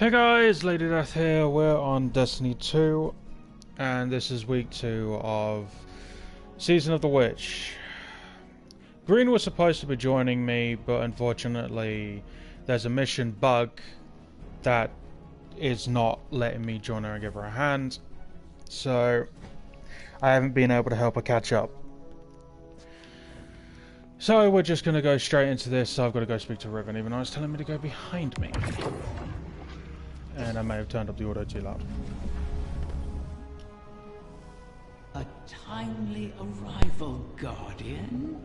Hey guys, Lady Death here. We're on Destiny 2, and this is week 2 of Season of the Witch. Green was supposed to be joining me, but unfortunately there's a mission bug that is not letting me join her and give her a hand, so I haven't been able to help her catch up. So we're just going to go straight into this. So I've got to go speak to Riven, even though it's telling me to go behind me. And I may have turned up the auto too loud. A timely arrival, Guardian.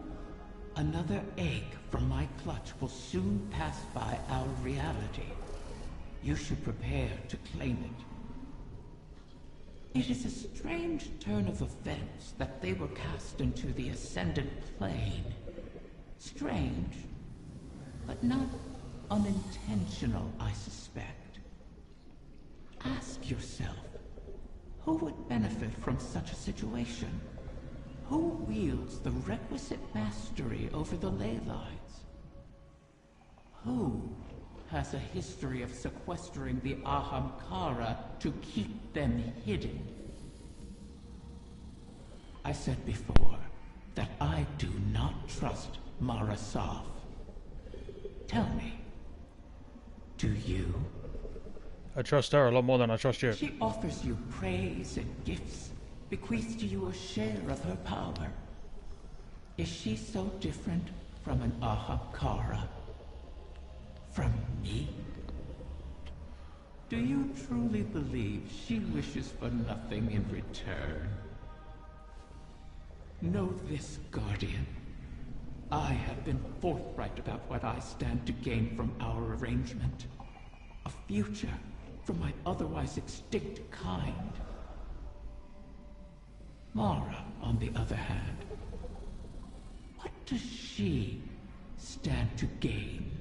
Another egg from my clutch will soon pass by our reality. You should prepare to claim it. It is a strange turn of events that they were cast into the Ascendant Plane. Strange, but not unintentional, I suspect. Ask yourself, who would benefit from such a situation? Who wields the requisite mastery over the ley lines? Who has a history of sequestering the Ahamkara to keep them hidden? I said before that I do not trust Mara Sov. Tell me, do you? I trust her a lot more than I trust you. She offers you praise and gifts, bequeaths to you a share of her power. Is she so different from an Ahamkara? From me? Do you truly believe she wishes for nothing in return? Know this, Guardian. I have been forthright about what I stand to gain from our arrangement. A future for my otherwise extinct kind. Mara, on the other hand, what does she stand to gain?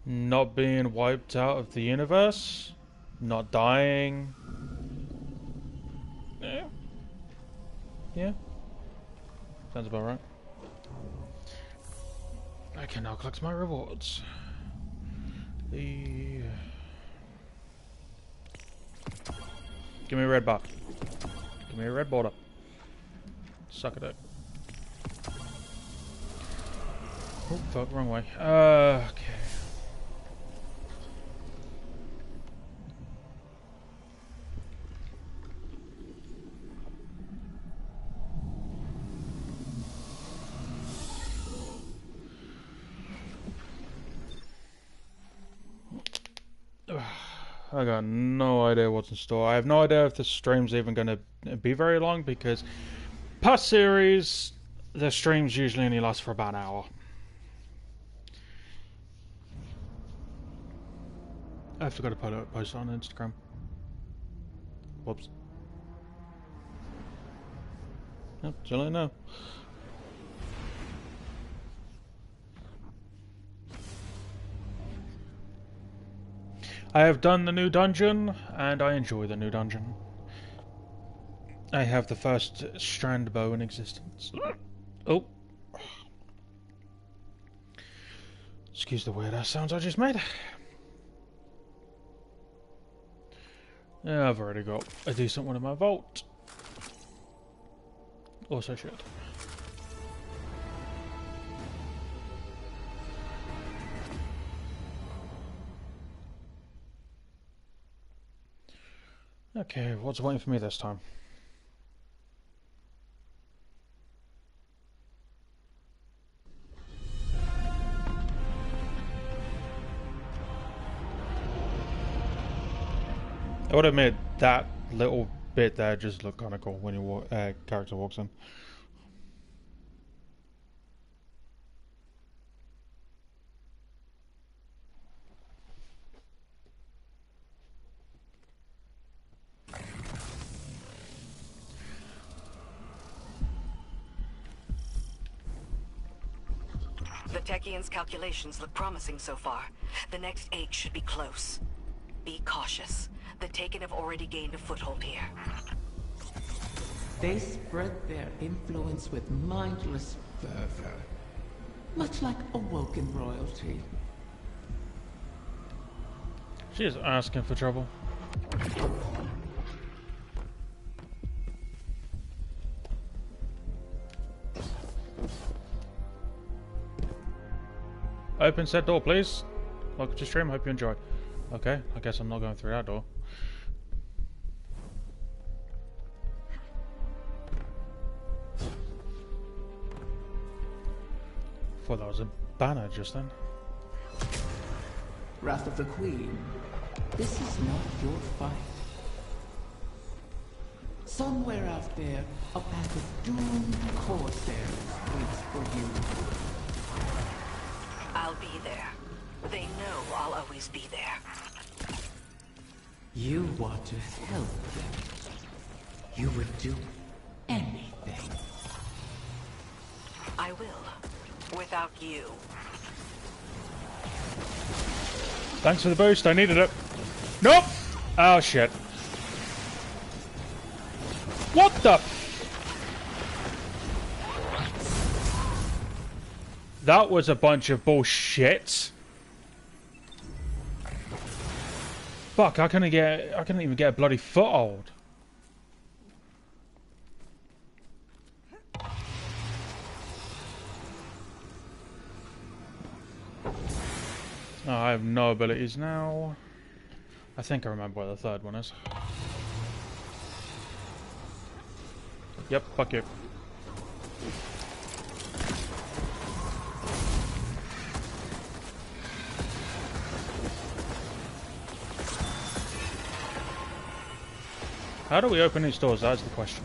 Not being wiped out of the universe? Not dying? Yeah. Yeah. Sounds about right. I can now collect my rewards. Give me a red bar. Give me a red border. Suck it up. Oh fuck, wrong way. Okay. I got no idea what's in store. I have no idea if this stream's even going to be very long, because past series, the streams usually only last for about an hour. I forgot to post it on Instagram. Whoops. Yep, still don't know. I have done the new dungeon, and I enjoy the new dungeon. I have the first strand bow in existence. Oh. Excuse the weird ass sounds I just made. Yeah, I've already got a decent one in my vault. Also should. Okay, what's waiting for me this time? I would admit that little bit there just looked kind of cool when your character walks in. The Techian's calculations look promising so far. The next 8 should be close. Be cautious. The Taken have already gained a foothold here. They spread their influence with mindless fervor. Much like awoken royalty. She is asking for trouble. Open said door, please. Welcome to stream, hope you enjoy. Okay, I guess I'm not going through that door. Thought that was a banner just then. Wrath of the Queen, this is not your fight. Somewhere out there, a pack of doomed corsairs waits for you. I'll be there. They know I'll always be there. You want to help them. You would do anything. I will. Without you. Thanks for the boost, I needed it. Nope! Oh shit. What the? That was a bunch of bullshit. Fuck, I couldn't even get a bloody foothold. Oh, I have no abilities now. I think I remember where the third one is. Yep, fuck you. How do we open these doors? That's the question.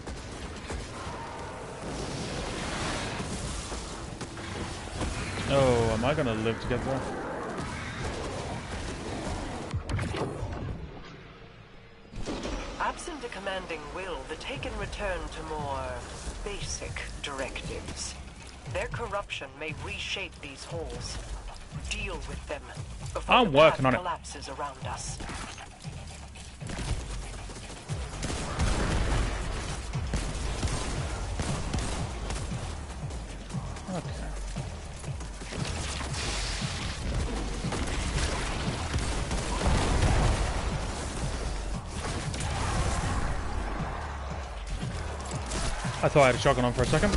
Oh, am I gonna live to get there? Absent a commanding will, the Taken return to more basic directives. Their corruption may reshape these holes. Deal with them before I'm the working path on it. collapses around us. Okay. I thought I had a shotgun on for a second.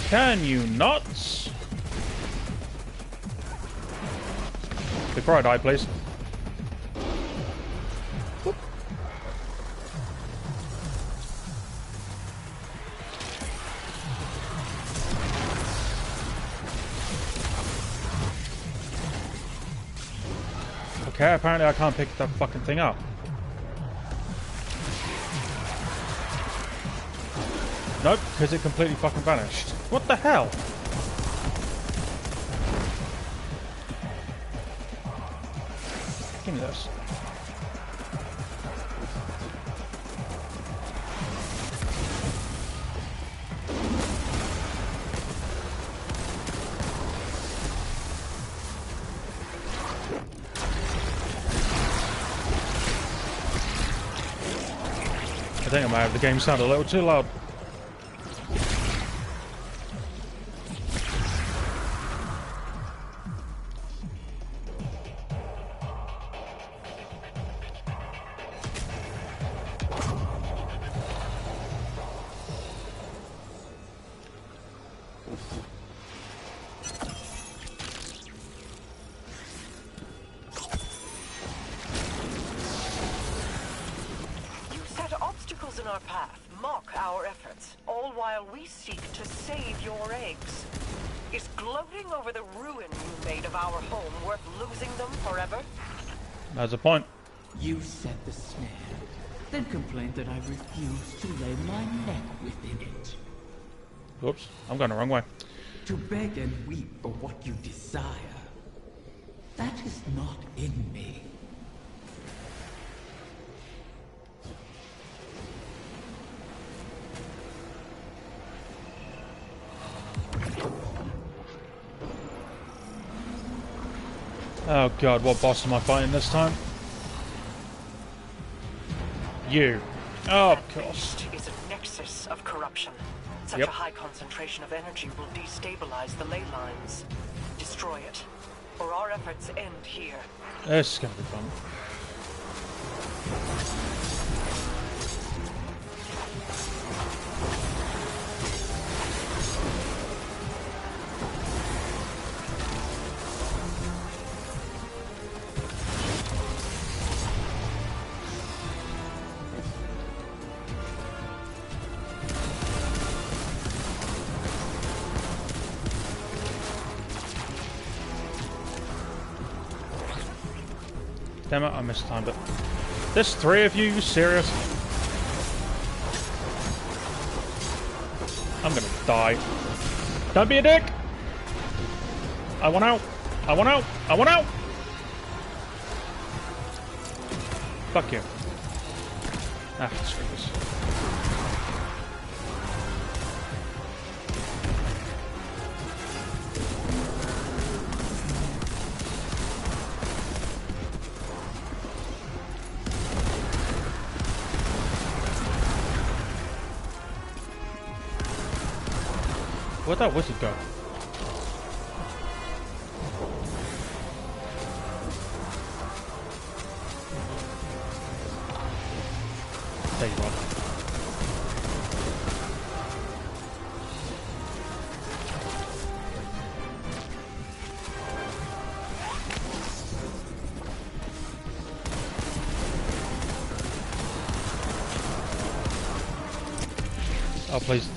Can you not? Before I die, please. Whoop. Okay, apparently I can't pick that fucking thing up. Nope, because it completely fucking vanished. What the hell? Give me this. I think I might have the game sound a little too loud. Our path, mock our efforts, all while we seek to save your eggs. Is gloating over the ruin you made of our home worth losing them forever? That's a point. You set the snare, then complained that I refused to lay my neck within it. Oops, I'm going the wrong way. To beg and weep for what you desire. That is not in me. Oh god, what boss am I fighting this time? You. Oh, of course. Beast is a nexus of corruption. Such Yep. a high concentration of energy will destabilize the ley lines. Destroy it, or our efforts end here. This is gonna be fun. Damn it, I missed time, but... There's 3 of you serious? I'm gonna die. Don't be a dick! I want out! I want out! I want out! Fuck you. Ah, screw this. Where'd that wizard go? There you are. Oh, please.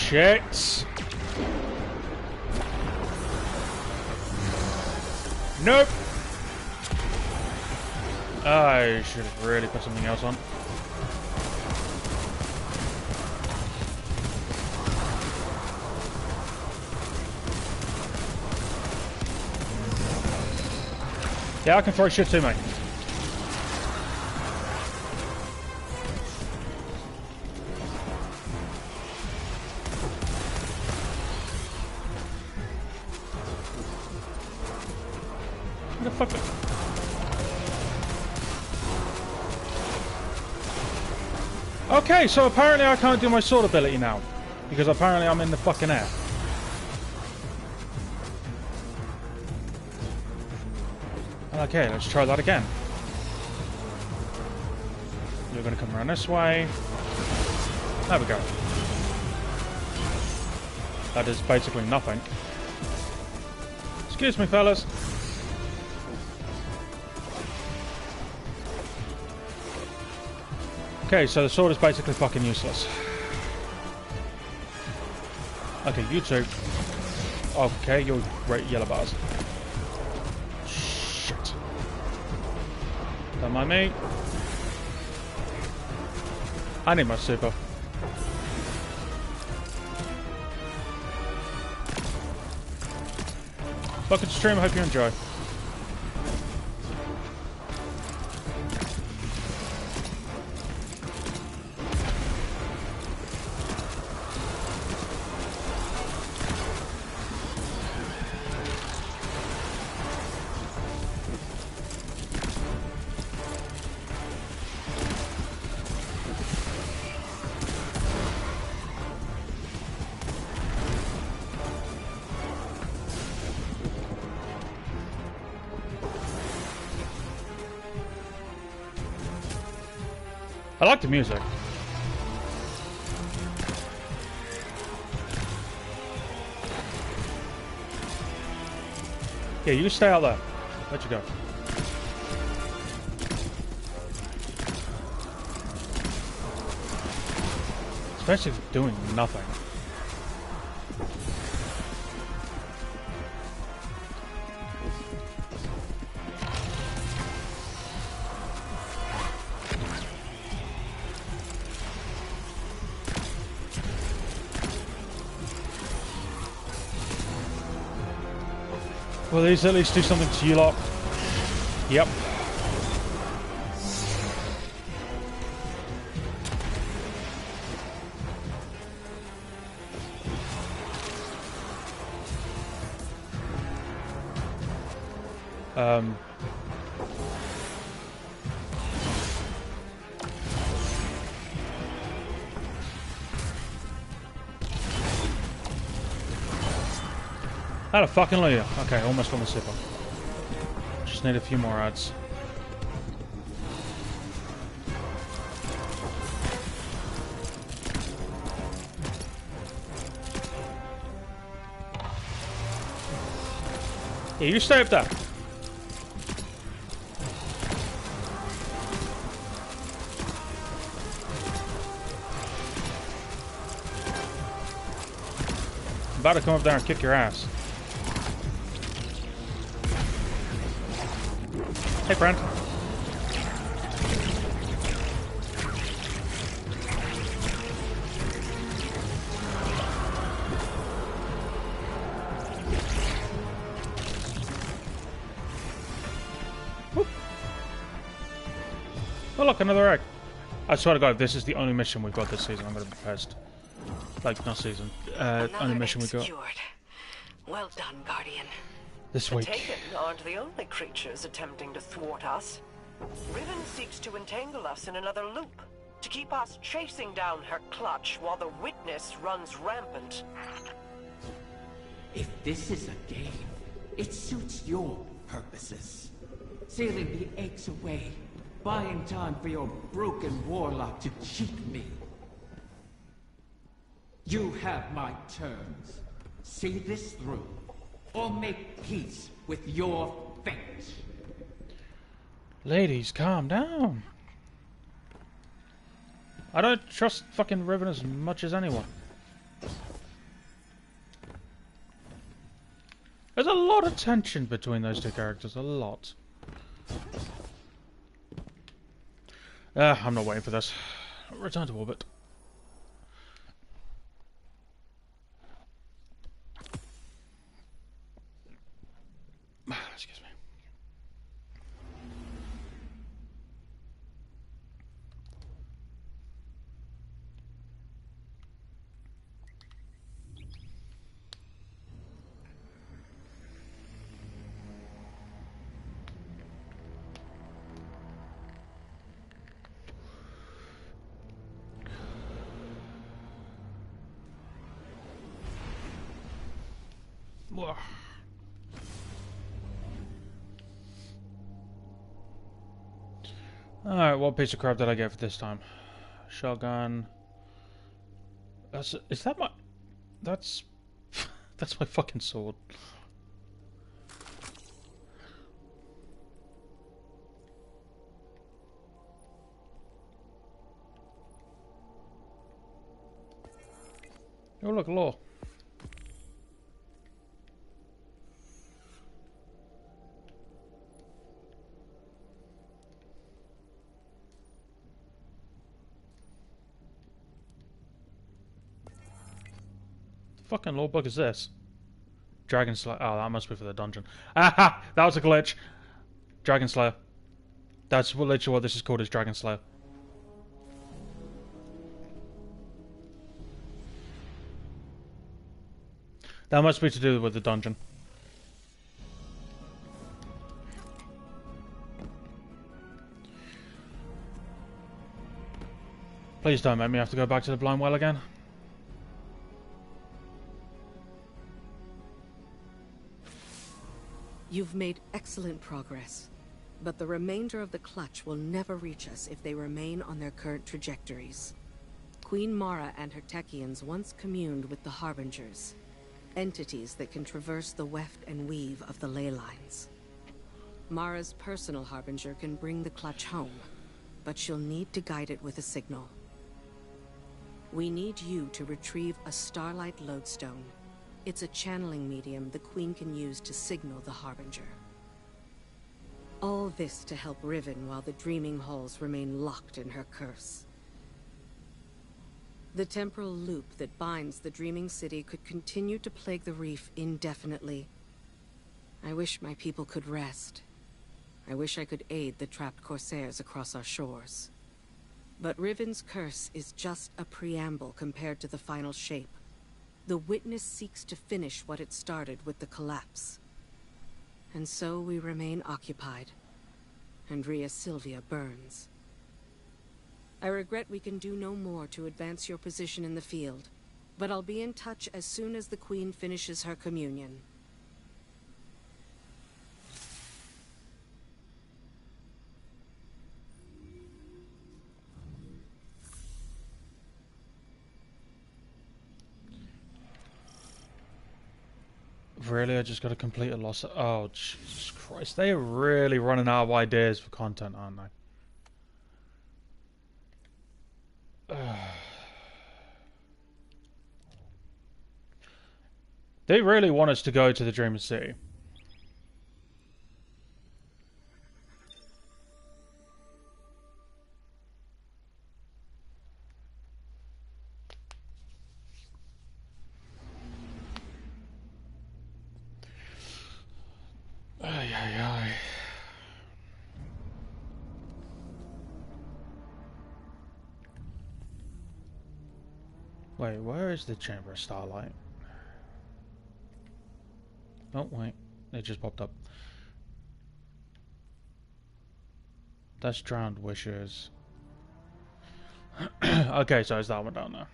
Shit. Nope. I should have really put something else on. Yeah, I can throw shit too, mate. What the fuck? Okay, so apparently I can't do my sword ability now. Because apparently I'm in the fucking air. Okay, let's try that again. You're gonna come around this way. There we go. That is basically nothing. Excuse me, fellas. Okay, so the sword is basically fucking useless. Okay, you two. Okay, you're great yellow bars. Shit. Don't mind me. I need my super. Welcome to stream, I hope you enjoy. I like the music. Yeah, you stay out there. Let you go. It's basically doing nothing. Will these at least do something to you lot? Yep. Um, Hallelujah. Okay, almost on the zipper. Just need a few more ads. Yeah, you stay up there. I'm about to come up there and kick your ass. Hey, friend. Whoop. Oh, look, another egg. I swear to God, if this is the only mission we've got this season, I'm going to be pissed. Like, not season. Only mission we got. Secured. Well done, Guardian. This The week. Taken aren't the only creatures attempting to thwart us. Riven seeks to entangle us in another loop, to keep us chasing down her clutch while the Witness runs rampant. If this is a game, it suits your purposes. Sealing the eggs away, buying time for your broken warlock to cheat me. You have my terms. See this through, or make peace with your fate. Ladies, calm down. I don't trust fucking Riven as much as anyone. There's a lot of tension between those two characters, a lot. I'm not waiting for this. Return to orbit. Excuse me. Whoa. Alright, what piece of crap did I get for this time? Shotgun. Is that my... That's... That's my fucking sword. Oh look, law. Fucking law book is this? Dragon Slayer. Oh, that must be for the dungeon. Aha! That was a glitch. Dragon Slayer. That's literally what this is called, is Dragon Slayer. That must be to do with the dungeon. Please don't make me have to go back to the blind well again. You've made excellent progress, but the remainder of the clutch will never reach us if they remain on their current trajectories. Queen Mara and her Techians once communed with the Harbingers, entities that can traverse the weft and weave of the ley lines. Mara's personal Harbinger can bring the clutch home, but she'll need to guide it with a signal. We need you to retrieve a Starlight Lodestone. It's a channeling medium the Queen can use to signal the Harbinger. All this to help Riven while the Dreaming Halls remain locked in her curse. The temporal loop that binds the Dreaming City could continue to plague the reef indefinitely. I wish my people could rest. I wish I could aid the trapped Corsairs across our shores. But Riven's curse is just a preamble compared to the final shape. The Witness seeks to finish what it started with the collapse. And so we remain occupied. And Rhea Silvia burns. I regret we can do no more to advance your position in the field, but I'll be in touch as soon as the Queen finishes her communion. Really, I just got to complete a loss. Oh, Jesus Christ. They are really running out of ideas for content, aren't they? They really want us to go to the Dreaming City. Ay, ay, ay. Wait, where is the Chamber of Starlight? Oh, wait. It just popped up. That's Drowned Wishes. Okay, so it's that one down there.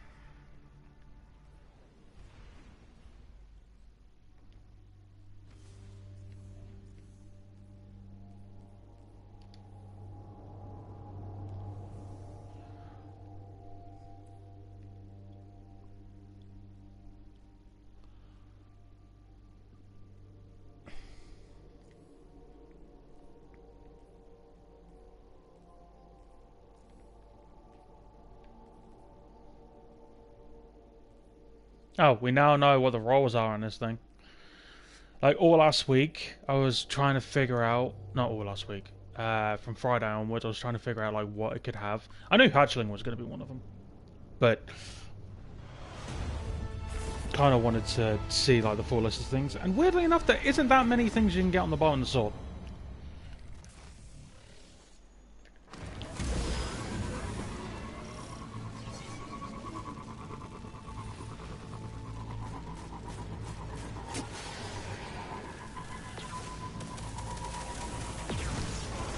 Oh, we now know what the roles are on this thing. Like, all last week, I was trying to figure out... Not all last week. From Friday onwards, I was trying to figure out, like, what it could have. I knew Hatchling was going to be one of them. But... kind of wanted to see, like, the full list of things. And weirdly enough, there isn't that many things you can get on the bottom of the sword.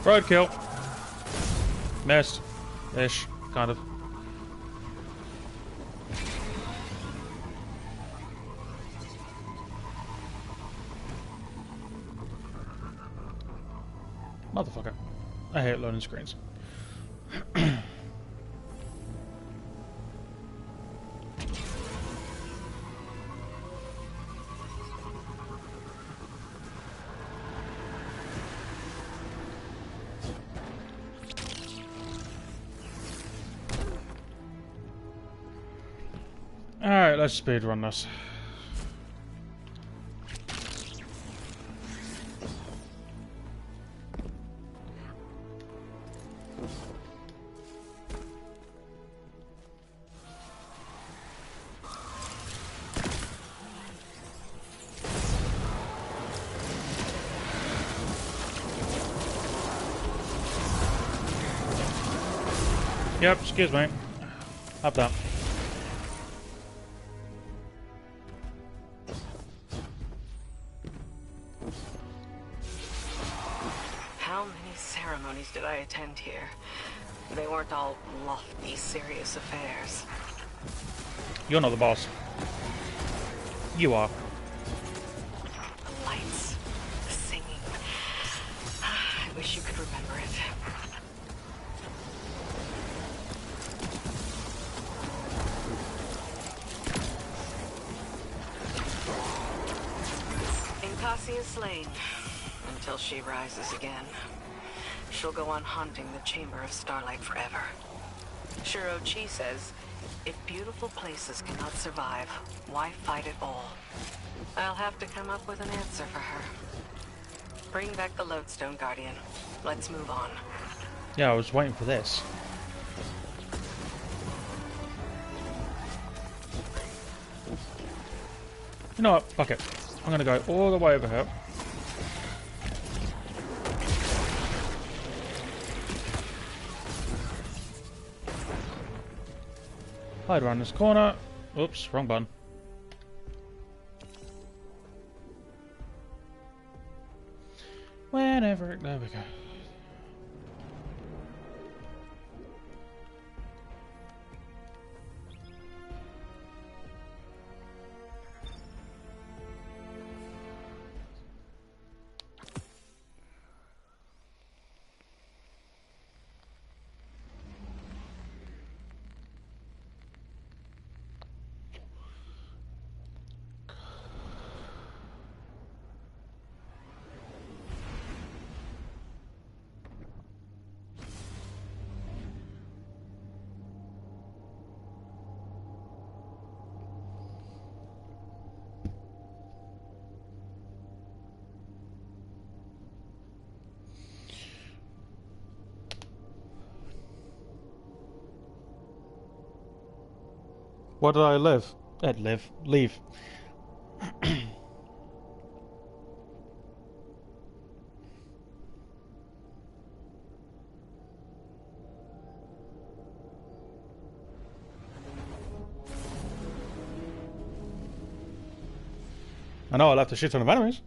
Roadkill. Missed. Ish. Kind of. Motherfucker. I hate loading screens. Alright, let's speedrun this. Yep, excuse me. Up that. How many ceremonies did I attend here? They weren't all lofty, serious affairs. You're not the boss. You are. The lights, the singing. I wish you could remember it. Inkasi is slain, until she rises again. She'll go on haunting the Chamber of Starlight forever. Shuro Chi says, if beautiful places cannot survive, why fight at all? I'll have to come up with an answer for her. Bring back the Lodestone Guardian. Let's move on. Yeah, I was waiting for this. You know what? Fuck it. I'm gonna go all the way over here. Hide around this corner. Oops, wrong button. And Everett, there we go. What did I live? Leave. I know I left a shit ton of enemies.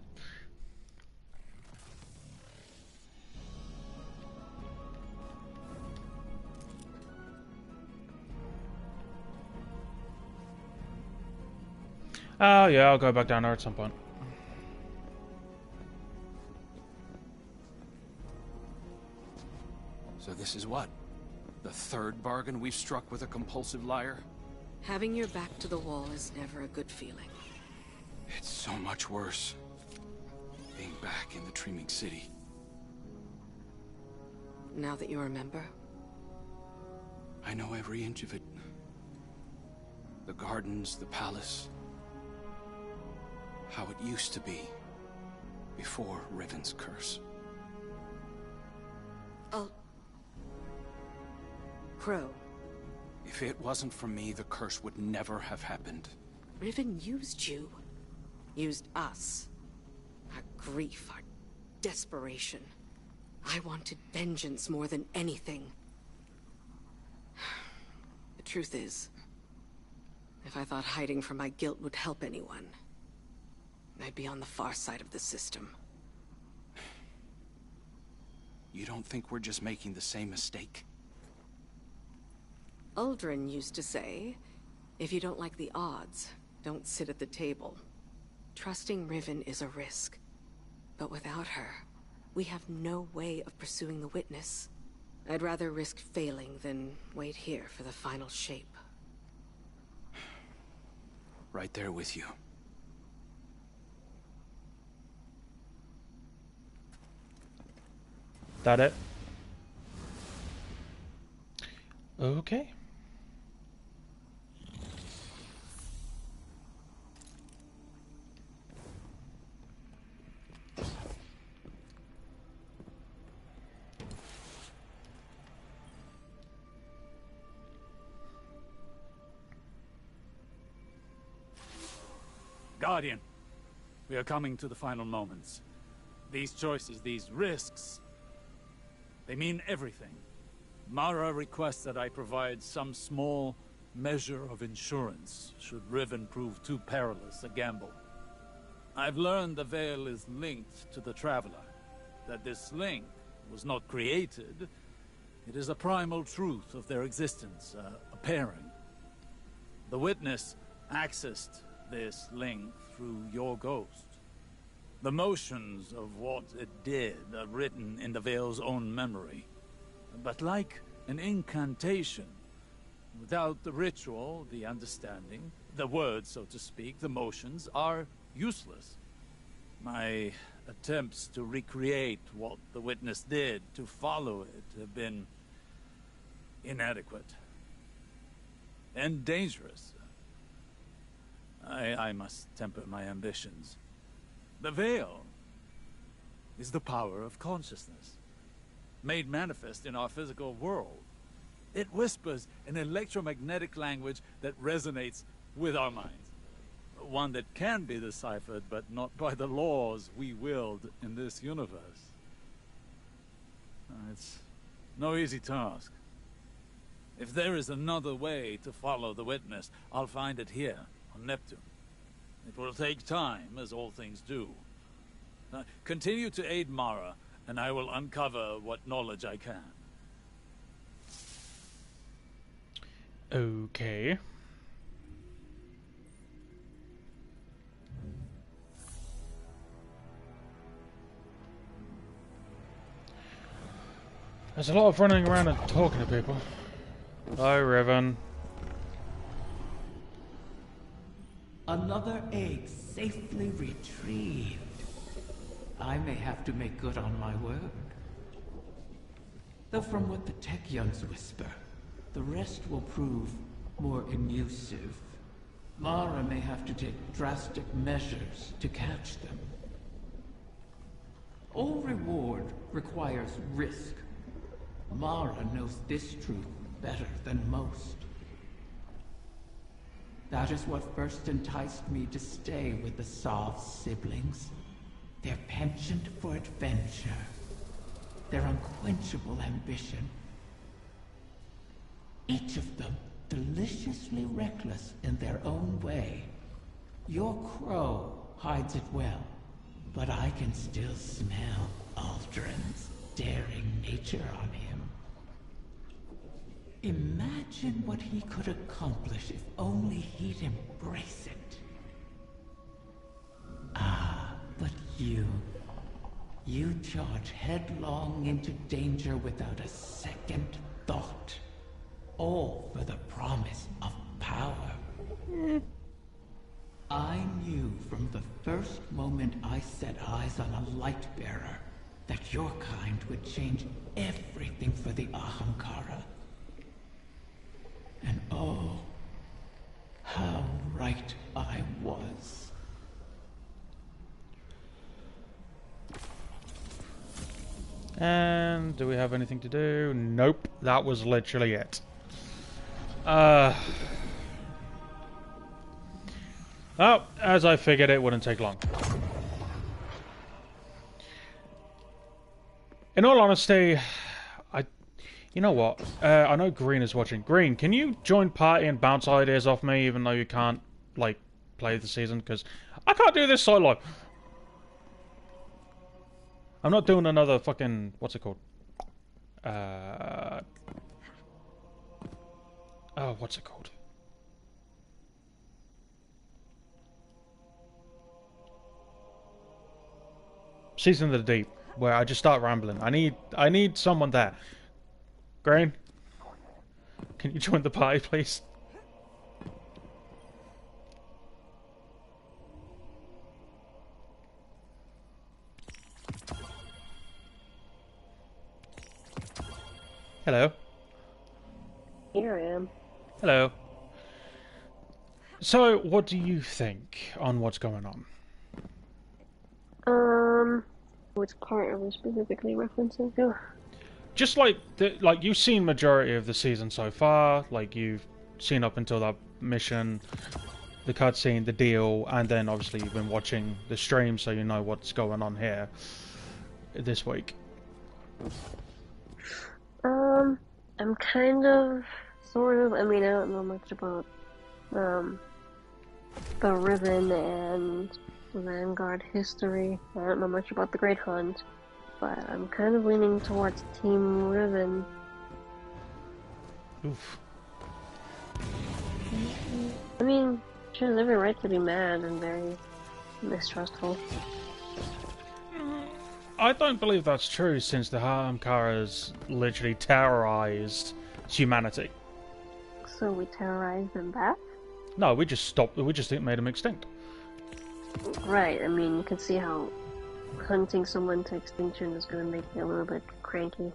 Oh yeah, I'll go back down there at some point. So this is what? The third bargain we've struck with a compulsive liar? Having your back to the wall is never a good feeling. It's so much worse. Being back in the Dreaming City. Now that you remember? I know every inch of it. The gardens, the palace. How it used to be. Before Riven's curse. Oh. Crow. If it wasn't for me, the curse would never have happened. Riven used you. Used us. Our grief, our desperation. I wanted vengeance more than anything. The truth is, if I thought hiding from my guilt would help anyone, I'd be on the far side of the system. You don't think we're just making the same mistake? Uldren used to say, if you don't like the odds, don't sit at the table. Trusting Riven is a risk. But without her, we have no way of pursuing the witness. I'd rather risk failing than wait here for the final shape. Right there with you. That it? Okay. Guardian, we are coming to the final moments. These choices, these risks, they mean everything. Mara requests that I provide some small measure of insurance should Riven prove too perilous a gamble. I've learned the Veil is linked to the Traveler, that this link was not created. It is a primal truth of their existence, a pairing. The Witness accessed this link through your ghost. The motions of what it did are written in the Veil's own memory. But like an incantation, without the ritual, the understanding, the words, so to speak, the motions, are useless. My attempts to recreate what the Witness did, to follow it, have been inadequate. And dangerous. I must temper my ambitions. The Veil is the power of consciousness, made manifest in our physical world. It whispers an electromagnetic language that resonates with our minds. One that can be deciphered, but not by the laws we wield in this universe. It's no easy task. If there is another way to follow the Witness, I'll find it here on Neptune. It will take time, as all things do. Continue to aid Mara, and I will uncover what knowledge I can. Okay. There's a lot of running around and talking to people. Hi, Riven. Another egg safely retrieved. I may have to make good on my word. Though from what the Techeuns whisper, the rest will prove more elusive. Mara may have to take drastic measures to catch them. All reward requires risk. Mara knows this truth better than most. That is what first enticed me to stay with the Sov siblings. Their penchant for adventure. Their unquenchable ambition. Each of them deliciously reckless in their own way. Your crow hides it well, but I can still smell Aldrin's daring nature on him. Imagine what he could accomplish if only he'd embrace it. Ah, but you charge headlong into danger without a second thought. All for the promise of power. I knew from the first moment I set eyes on a light bearer that your kind would change everything for the Ahamkara. And oh, how right I was. And do we have anything to do? Nope, that was literally it. Oh, as I figured, it wouldn't take long. In all honesty, you know what? I know Green is watching. Green, can you join party and bounce ideas off me, even though you can't, like, play the season? Because I can't do this solo. I'm not doing another fucking... what's it called? Oh, what's it called? Season of the Deep, where I just start rambling. I need someone there. Green, can you join the party, please? Hello. Here I am. Hello. So, what do you think on what's going on? Which part are we specifically referencing to? Just like you've seen majority of the season so far, like you've seen up until that mission, the cutscene, the deal, and then obviously you've been watching the stream, so you know what's going on here this week. I'm kind of, sort of, I mean, I don't know much about, the Riven and Vanguard history. I don't know much about the Great Hunt, but I'm kind of leaning towards Team Riven. Oof. I mean, she has every right to be mad and very mistrustful. I don't believe that's true, since the Ahamkara's literally terrorized humanity. So we terrorized them back? No, we just made them extinct. Right, I mean, you can see how hunting someone to extinction is gonna make you a little bit cranky.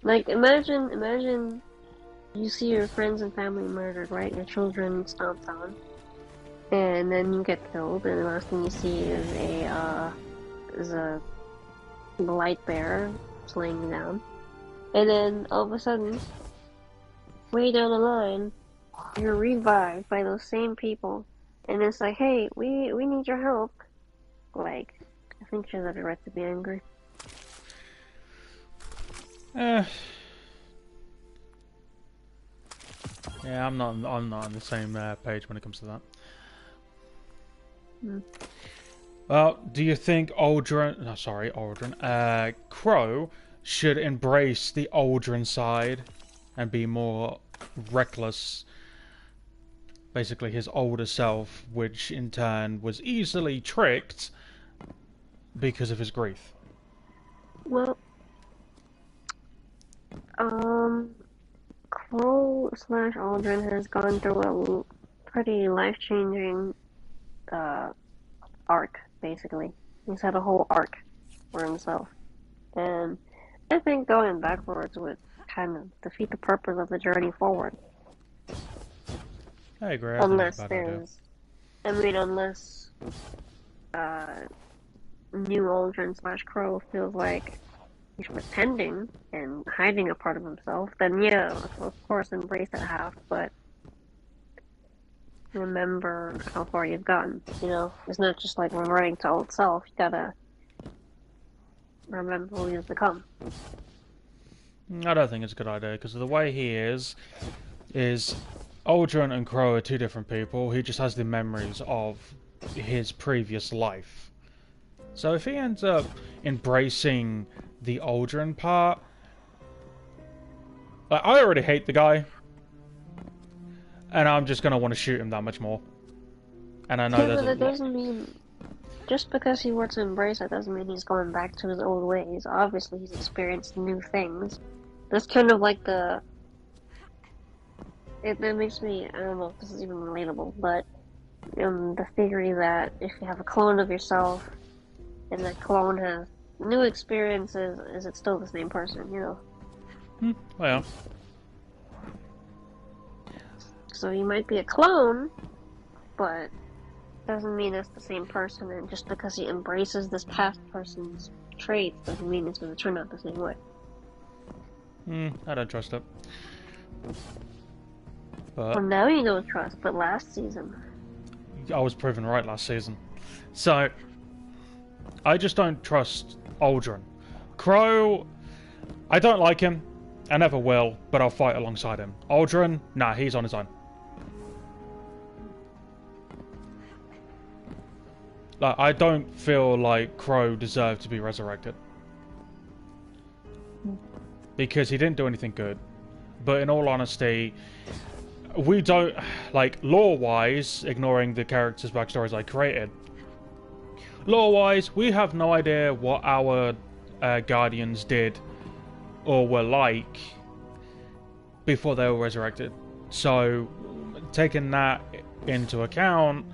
Like, imagine you see your friends and family murdered, right? Your children stomped on. And then you get killed, and the last thing you see is a light bearer slaying you down. And then, all of a sudden, way down the line, you're revived by those same people. And it's like, hey, we need your help. Like, I think she has every right to be angry. Yeah, I'm not on the same page when it comes to that. Well, do you think Crow should embrace the Aldrin side and be more reckless? Basically his older self, which in turn was easily tricked because of his grief. Well, Crow slash Aldrin has gone through a pretty life-changing arc, basically. He's had a whole arc for himself. And I think going backwards would kind of defeat the purpose of the journey forward. I agree. Unless New Aldrin slash Crow feels like he's pretending and hiding a part of himself, then yeah, of course embrace that half, but remember how far you've gotten, you know? It's not just like reverting to old self, you gotta remember who you've become. I don't think it's a good idea, because the way he is Aldrin and Crow are two different people. He just has the memories of his previous life. So if he ends up embracing the Aldrin part, like, I already hate the guy, and I'm just gonna want to shoot him that much more. And I know but that doesn't mean just because he were to embrace it doesn't mean he's going back to his old ways. Obviously, he's experienced new things. That's kind of like that makes me, I don't know if this is even relatable, but the theory that if you have a clone of yourself and that clone has new experiences, is it still the same person, you know? Well. So he might be a clone, but doesn't mean it's the same person, and just because he embraces this past person's traits doesn't mean it's going to turn out the same way. I don't trust it. But Well, now you don't trust, but last season... I was proven right last season. So, I just don't trust Aldrin. Crow, I don't like him. I never will, but I'll fight alongside him. Aldrin, nah, he's on his own. Like, I don't feel like Crow deserved to be resurrected. Because he didn't do anything good. But in all honesty, we don't, like, lore-wise, ignoring the characters' backstories I created, lore-wise, we have no idea what our Guardians did or were like before they were resurrected. So, taking that into account,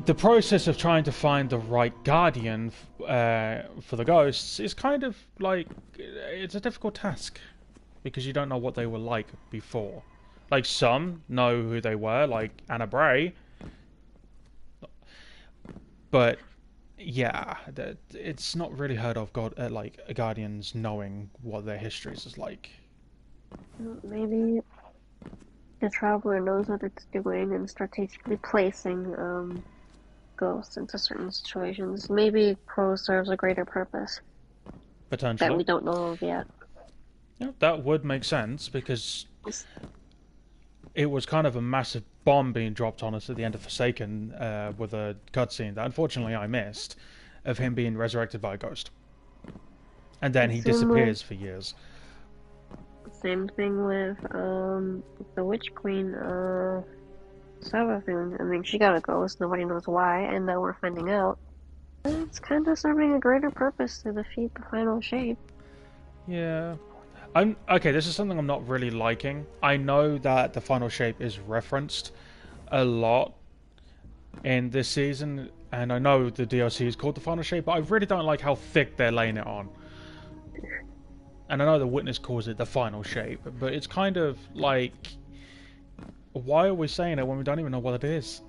the process of trying to find the right Guardian for the ghosts is kind of like, it's a difficult task. Because you don't know what they were like before. Like, some know who they were, like Anna Bray. But, yeah, it's not really heard of like Guardians knowing what their histories is like. Maybe the Traveler knows what it's doing and strategically placing ghosts into certain situations. Maybe Crow serves a greater purpose. Potentially. That we don't know of yet. Yeah, that would make sense, because it was kind of a massive bomb being dropped on us at the end of Forsaken with a cutscene that unfortunately I missed, of him being resurrected by a ghost. And then he disappears for years. Same thing with the Witch Queen, Savathun. I mean, she got a ghost, nobody knows why, and now we're finding out. It's kind of serving a greater purpose to defeat the final shape. Yeah. Okay, this is something I'm not really liking. I know that the final shape is referenced a lot in this season, and I know the DLC is called the final shape, but I really don't like how thick they're laying it on. And I know the Witness calls it the final shape, but it's kind of like, why are we saying it when we don't even know what it is?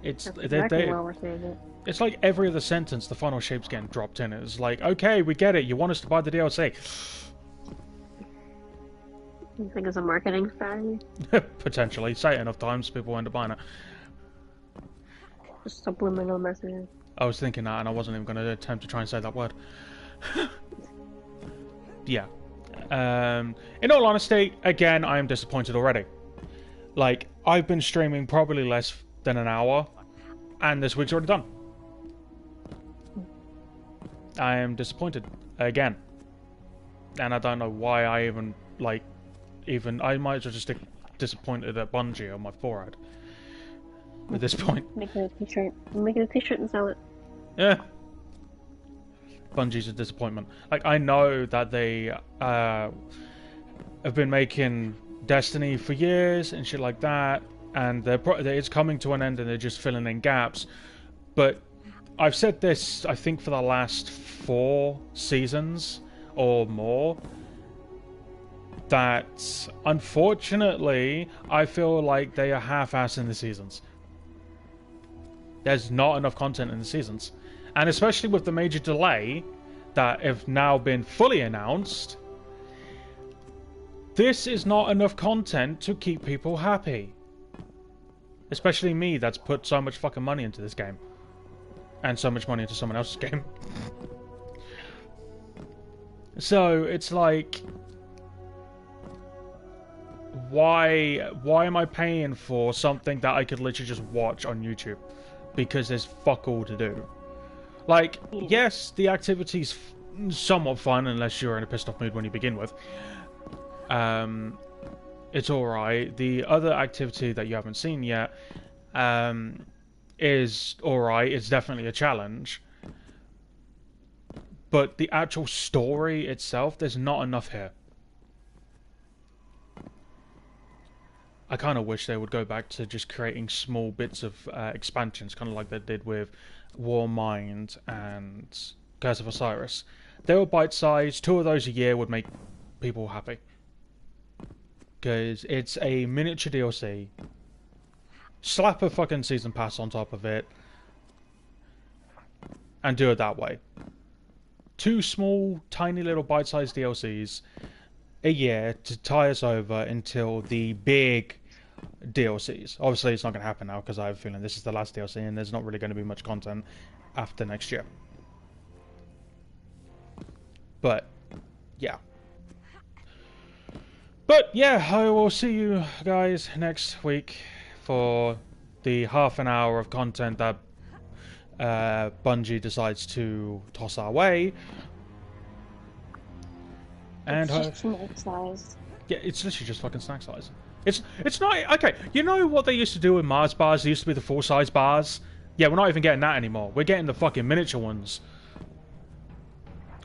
It's That's exactly why we're saying it. It's like every other sentence the final shape's getting dropped in. It's like, okay, we get it. You want us to buy the DLC. You think it's a marketing strategy? Potentially. Say it enough times, people end up buying it. Just subliminal messages. I was thinking that, and I wasn't even going to attempt to try and say that word. Yeah. In all honesty, again, I am disappointed already. Like, I've been streaming probably less than an hour, And this week's already done. I am disappointed again. And I don't know why I even, like, I might as well just stick disappointed at Bungie on my forehead at this point. Make it a t-shirt. Make it a t-shirt and sell it. Yeah. Bungie's a disappointment. Like, I know that they have been making Destiny for years and shit like that, and it's coming to an end and they're just filling in gaps. But I've said this, I think, for the last 4 seasons or more, that unfortunately I feel like they are half-assing the seasons. There's not enough content in the seasons. And especially with the major delay that have now been fully announced, this is not enough content to keep people happy. Especially me, that's put so much fucking money into this game. And so much money into someone else's game. So, it's like, why am I paying for something that I could literally just watch on YouTube? Because there's fuck all to do. Like, yes, the activity's somewhat fun, unless you're in a pissed off mood when you begin with. It's alright. The other activity that you haven't seen yet is alright. It's definitely a challenge. But the actual story itself, there's not enough here. I kind of wish they would go back to just creating small bits of expansions, kind of like they did with Warmind and Curse of Osiris. They were bite-sized. 2 of those a year would make people happy. Because it's a miniature DLC. Slap a fucking season pass on top of it. And do it that way. 2 small, tiny little bite-sized DLCs a year to tie us over until the big DLCs. Obviously, it's not going to happen now because I have a feeling this is the last DLC and there's not really going to be much content after next year. But, yeah. But, yeah, I will see you guys next week for the half an hour of content that Bungie decides to toss our way. And it's just snack size. Yeah, it's literally just fucking snack size. It's not okay. You know what they used to do with Mars bars? They used to be the full size bars. Yeah, we're not even getting that anymore. We're getting the fucking miniature ones.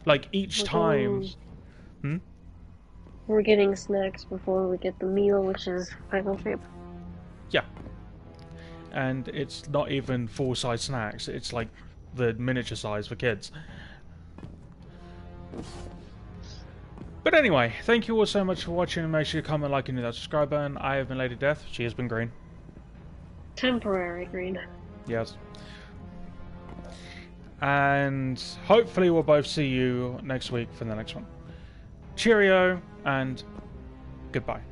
Like each time. We're getting snacks before we get the meal, which is final shape. Yeah. And it's not even full size snacks. It's like the miniature size for kids. But anyway, thank you all so much for watching. Make sure you comment, like, and hit that subscribe button. I have been Lady Death. She has been Green. Temporary green. Yes. And hopefully we'll both see you next week for the next one. Cheerio and goodbye.